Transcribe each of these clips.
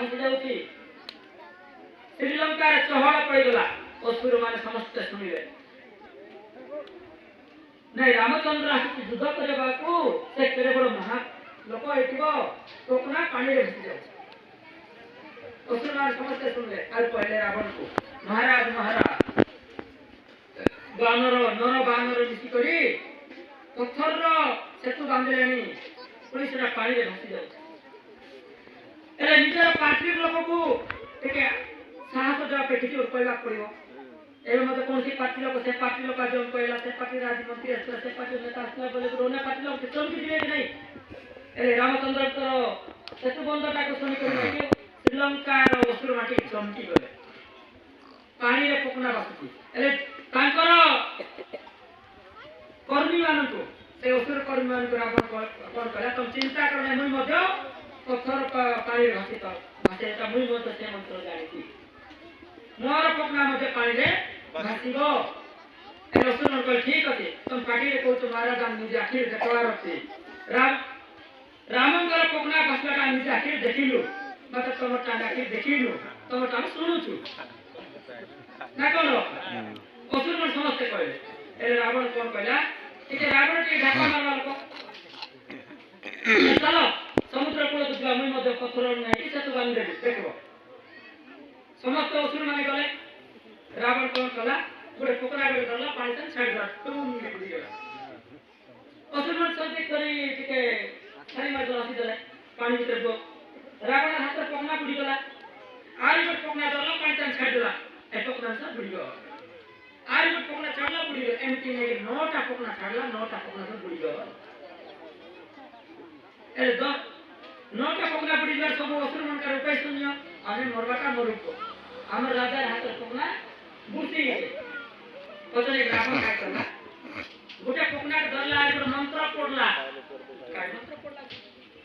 भासी जाउची श्रीलंका रे चहल पड़ गला असुर माने समस्त सुनिले नहीं रामचंद्र आसी युद्ध करबा को से केरे बड़ महा लोक एतिबो टोकना पानी रे भासी जाउची असुर माने समस्त सुनिले आर पहले रावण को महाराज बानर नर बानर मिसी करी पत्थर रो सेतु बांधलेनी पुलिस रा पानी रे भासी जाउची एले निजर पार्टी लोक को टिके साहस जब पे किसी कहला पड़ो एवं मत कौन सी पार्टी लोग से पार्टी लोग जो कहला से पार्टी राज्य मंत्री से पार्टी नेता असला बोले तो उन्हें पार्टी लोग चल की दिए नहीं एले रामचंद्र तो सेतु बंधटा को सुनी कर श्रीलंका रो असुर माटी चमकी गले पानी रे पकना बासुची एले तांकर कर्मी माननको से असुर कर्मी मान रावण कोन कला तुम चिंता करने मुई मध्य पत्थर पानी घासी तो भाषे ता मुई मध्य से मंत्र जानी मोर पकना मते पानी रे भासीबो ए असुर मन कह ठीक अछि तुम पाटी रे को तुम्हारा दाम निजे आखिर देखवार अछि रामंगर पकना भासला निजे आखिर देखिलु मते तुम टांगा आखिर देखिलु तुम टांग सुनुछु ना कोन असुर मन समझते कहले ए रावण कोन कहला ठीक है रावण के ढाका मारला को चलो समुद्र कूल तो मुई मते पत्थर नै से तो बांध दे देखबो समस्त असुर माने गले रावण कोन कला गोटे पोकरा गोटे धरला पानी तन छाड़ दिला टूम के बुडी गला असुर मन संते करी टिके छाड़ी मार गला सीधे पानी भीतर गो रावण हाथ पकना बुडी गला आरी गोटे पकना धरला पानी तन छाड़ दिला ए पकना से बुडी गला आरी गोटे पकना छाड़ला बुडी गला एमती नै नौटा पकना छाड़ला नौटा पकना से बुडी गला ए दो नौटा पकना बुडी गला सब असुर मन का उपाय सुनियो आमे मरबाटा मरुको हमर राजा हाथ पकना बुटी गए पतले रावण का करला गोटे पकना धरला एक मंत्र पड़ला काय मंत्र पड़ला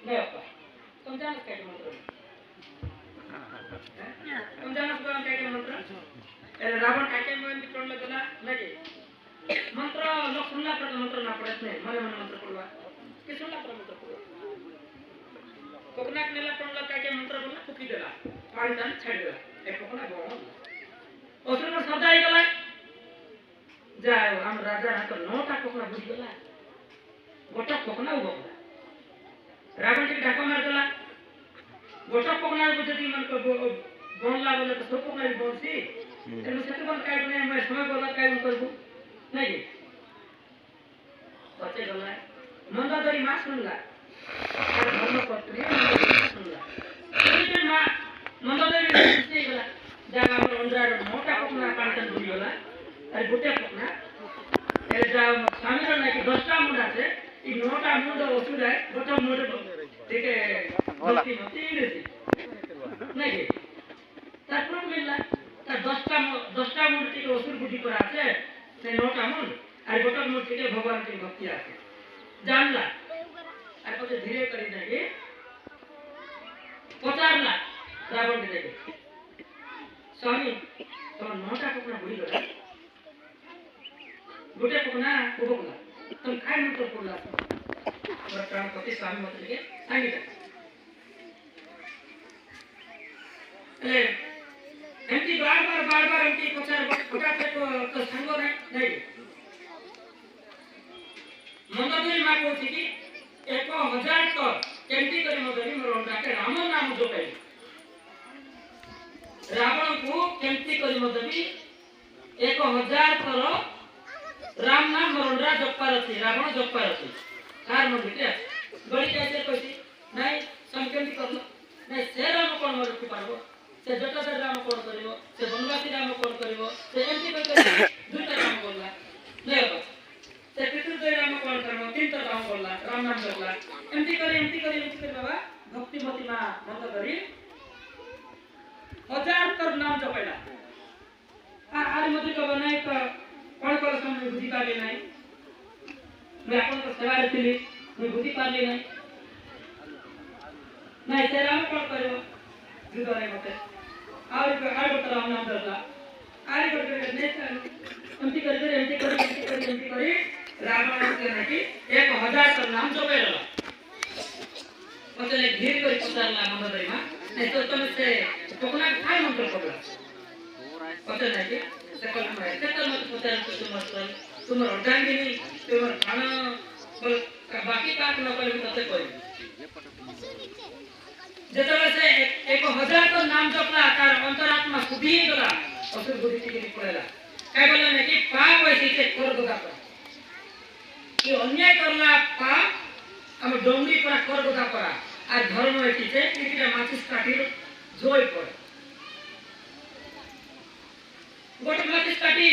नहीं अपा तुम जानो काय मंत्र तुम जानो काय मंत्र ए रावण काय मन पड़ला गला नहीं मंत्र लोग सुनला पर मंत्र ना पड़े नहीं मने मन मंत्र पड़वा के सुनला पर मंत्र पड़वा पकना नेला पड़ला काय मंत्र बोलला फुकी देला पानी दान छाड़ देला ए पकना गो असुर में शब्द आई गला जाय हम राजा हाथ नौटा पकना बुझ गला गोटा पकना उबला रावण के ढाका मार देला गोटा पकना बुझती मन को बोलला बोले तो सब पकना बोलसी एनु सेतु बन काय बने मैं समय बोला काय करबो नहीं पचे गला मंदादरी मां सुनला और धर्म पत्नी सुनला लेकिन मां मंदादरी से गला जागा हमर अंदर मोटा पकना पांचन बुडी गला अरे गोटे पकना ए जा स्वामी रे कि 10टा मुंडा से ई 9टा मुंड ओसु जाय गोटा मुंड ठीक है गलती होती रे नहीं तापर मिलला ता 10टा मुंड के ओसुर बुडी करा আছে से 9टा मुंड আর গোটা মুंड के भगवान की भक्ति আছে जानला আর পছে धीरे करी जाके पचारला रावण के देखे स्वामी तो 9टा पकना बुडी गला गोटे पकना उबगला तुम काय मंत्र पड़ला और प्राण पति स्वामी मत लेके सांगिता अरे एमती बार एमती पचार फटाफट तो संग नहीं मंदोदरी मां कहती कि 1000 तो केमती करी मदरी मोर डाके राम नाम जपै रावण को केमती करी मदरी 1000 थरो राम नाम मोरंडा जपपार अछि रावण जपपार अछि कार मन बिटे गली जाते कहती नहीं संकेती करलो नहीं से राम कोन मोर रखि पारबो से जटाधर राम कोन करिवो से बनवासी राम कोन करिवो से एमती कर दुटा काम करला नहीं हो से पितृदय राम कोन करबो तीनटा काम करला राम नाम जपला एमती कर बाबा भक्ति मति मां बंद करी 1000 तर नाम जपैला आ मधु को बनाई तो कौन कर समय बुद्धि पाले नहीं मैं अपन को सेवा रखली मैं बुद्धि पाले नहीं तेरा में कौन करो जुदारे मते और बता राम नाम दरला आरे कर एमती करी रावण के नहीं 1000 का नाम जो पेरला मतलब धीरे करी पचारला मंदोदरी मां नहीं तो तुम से टोकना काय मंत्र पकड़ा पता नहीं कि सकल में सकल मत पता है तुम अर्धांगिनी तुम खाना बोल बाकी काट न कर तते कोई जेतले से 1000 तो नाम जपला तार अंतरात्मा शुद्धि गला असुर बुद्धि टिके पड़ेला काय बोले ने कि पाप होई से कर दोगा पर ये अन्याय करला पाप हम डोंगरी पर कर दोगा पर आ धर्म एटिते एटिटा माचिस काटिर जोय पड़े गोटे माचिस काटी